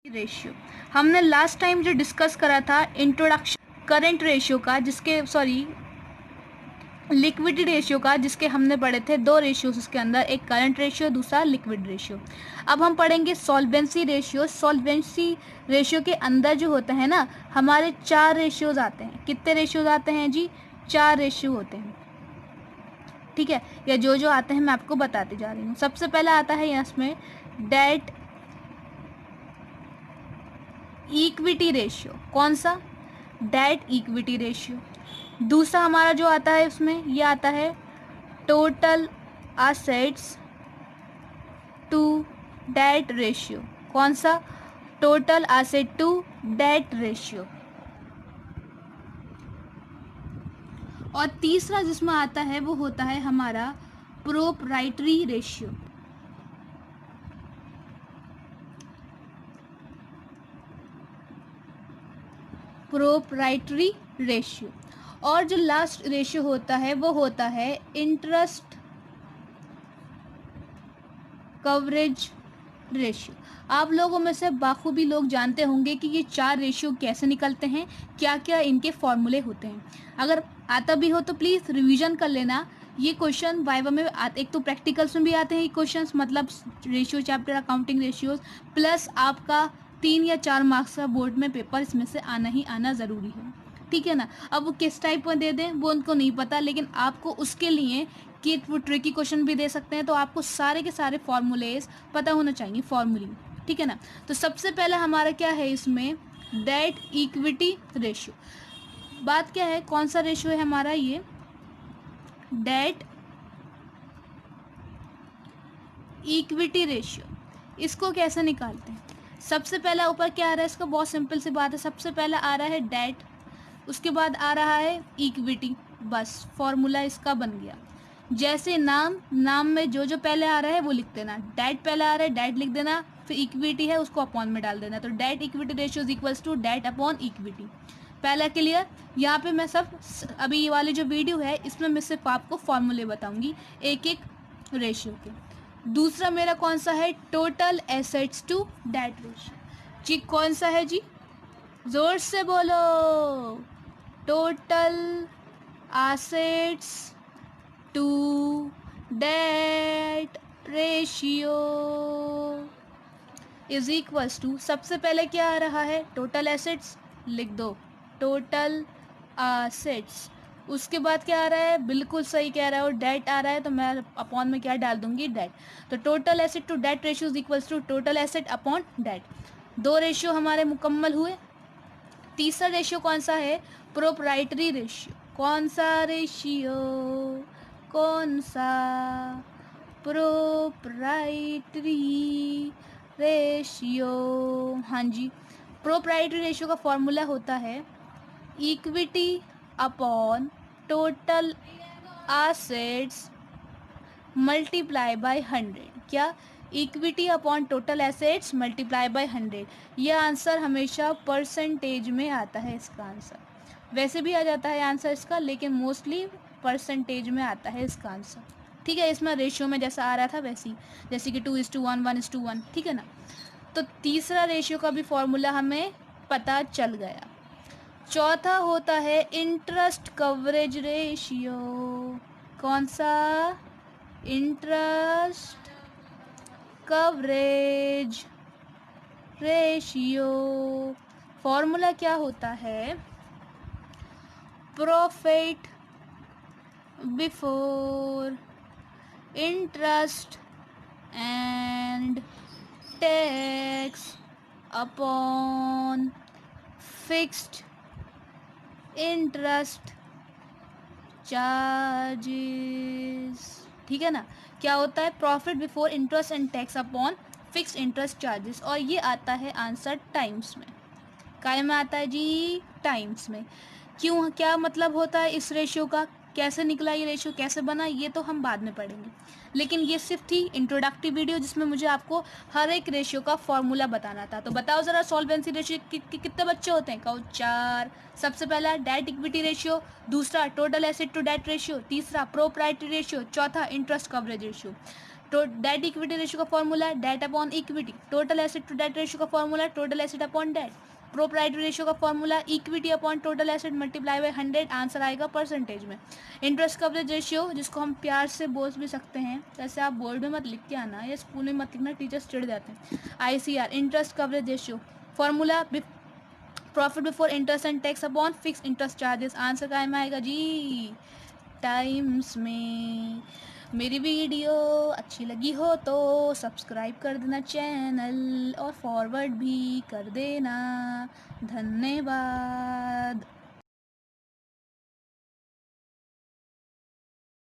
Ratio हमने last time जो discuss करा था इंट्रोडक्शन करंट रेशियो का, जिसके लिक्विडिटी रेशियो का, जिसके हमने पढ़े थे दो रेशियोज उसके अंदर, एक करंट रेशियो, दूसरा लिक्विड रेशियो। अब हम पढ़ेंगे सॉल्वेंसी रेशियो। सॉल्वेंसी रेशियो के अंदर जो होता है ना, हमारे 4 रेशियोज आते हैं। कितने रेशियोज आते हैं जी? 4 रेशियो होते हैं, ठीक है। या जो आते हैं मैं आपको बताती जा रही हूँ। सबसे पहला आता है इसमें डेट इक्विटी रेशियो। कौन सा? Debt equity ratio. दूसरा हमारा जो आता है उसमें ये आता है total assets to debt ratio. कौन सा? Total asset to debt ratio. और तीसरा जिसमें आता है वो होता है हमारा प्रोप्राइटरी रेशियो। Proprietary ratio. और जो लास्ट रेशियो होता है वो होता है इंटरेस्ट कवरेज रेशियो। आप लोगों में से बाखूबी लोग जानते होंगे कि ये 4 रेशियो कैसे निकलते हैं, क्या क्या इनके फॉर्मूले होते हैं। अगर आता भी हो तो प्लीज़ रिवीजन कर लेना। ये क्वेश्चन वाइवा में एक तो प्रैक्टिकल्स में भी आते हैं ये क्वेश्चंस, मतलब ratio chapter accounting ratios, plus आपका 3 या 4 मार्क्स का बोर्ड में पेपर इसमें से आना ही आना ज़रूरी है, ठीक है ना। अब वो किस टाइप में दे दें वो उनको नहीं पता, लेकिन आपको उसके लिए कि वो ट्रिकी क्वेश्चन भी दे सकते हैं, तो आपको सारे के सारे फॉर्मूलेज पता होना चाहिए, फॉर्मूले, ठीक है ना। तो सबसे पहला हमारा क्या है इसमें? Date equity ratio. बात क्या है, कौन सा रेशियो है हमारा? ये डेट इक्विटी रेशियो। इसको कैसे निकालते हैं? सबसे पहला ऊपर क्या आ रहा है इसका? बहुत सिंपल सी बात है। सबसे पहला आ रहा है डेट, उसके बाद आ रहा है इक्विटी, बस फॉर्मूला इसका बन गया। जैसे नाम में जो पहले आ रहा है वो लिख देना। डेट पहले आ रहा है, डेट लिख देना, फिर इक्विटी है उसको अपॉन में डाल देना। तो debt equity ratio is equals to debt upon equity. पहला क्लियर। यहाँ पे मैं सब अभी ये वाली जो वीडियो है इसमें मैं सिर्फ आपको फॉर्मूले बताऊंगी एक एक रेशियो के। दूसरा मेरा कौन सा है? Total assets to debt ratio. जी कौन सा है जी? जोर से बोलो। Total assets to debt ratio is equals to, सबसे पहले क्या आ रहा है? टोटल एसेट्स, लिख दो टोटल एसेट्स। उसके बाद क्या आ रहा है? बिल्कुल सही कह रहा है, और डेट आ रहा है तो मैं अपॉन में क्या डाल दूंगी? डेट। तो total asset to debt ratio is equals to total asset upon debt. 2 ratio हमारे मुकम्मल हुए। तीसरा रेशियो कौन सा है? Proprietary ratio. कौन सा रेशियो? कौन सा? Proprietary ratio. हाँ जी, प्रोप्राइटरी रेशियो का फॉर्मूला होता है equity upon total assets multiply by 100। क्या? Equity upon total assets multiply by 100। यह आंसर हमेशा परसेंटेज में आता है। इसका आंसर वैसे भी आ जाता है आंसर इसका, लेकिन मोस्टली परसेंटेज में आता है इसका आंसर, ठीक है। इसमें रेशियो में जैसा आ रहा था वैसे ही, जैसे कि 2:1, 1:1, ठीक है ना। तो तीसरा रेशियो का भी फॉर्मूला हमें पता चल गया। चौथा होता है इंटरेस्ट कवरेज रेशियो। कौन सा? Interest coverage ratio. फॉर्मूला क्या होता है? Profit before interest and tax upon fixed interest charges, ठीक है ना। क्या होता है? Profit before interest and tax upon fixed interest charges. और ये आता है आंसर टाइम्स में। काय में आता है जी? टाइम्स में। क्यों? क्या मतलब होता है इस रेशियो का? कैसे निकला ये रेशियो, कैसे बना, ये तो हम बाद में पढ़ेंगे। लेकिन ये सिर्फ थी इंट्रोडक्टिव वीडियो जिसमें मुझे आपको हर एक रेशियो का फॉर्मूला बताना था। तो बताओ ज़रा सॉल्वेंसी रेशियो कितने बच्चे होते हैं? कहो 4। सबसे पहला डेट इक्विटी रेशियो, दूसरा total asset to debt ratio, तीसरा प्रोप्राइटरी रेशियो, चौथा इंटरेस्ट कवरेज रेशियो। तो डेट इक्विटी रेशियो का formula debt upon equity, total asset to debt ratio का formula total asset upon debt, proprietary ratio का formula equity upon total asset multiply by 100, answer आएगा percentage में। Interest coverage ratio जिसको हम प्यार से बोल भी सकते हैं, जैसे आप बोर्ड में मत लिख के आना या स्कूल में मत लिखना, टीचर्स चिढ़ जाते हैं। ICR interest coverage ratio, formula profit before interest and tax upon fix interest charges, answer काय में आएगा जी? टाइम्स में। मेरी वीडियो अच्छी लगी हो तो सब्सक्राइब कर देना चैनल और फॉरवर्ड भी कर देना। धन्यवाद।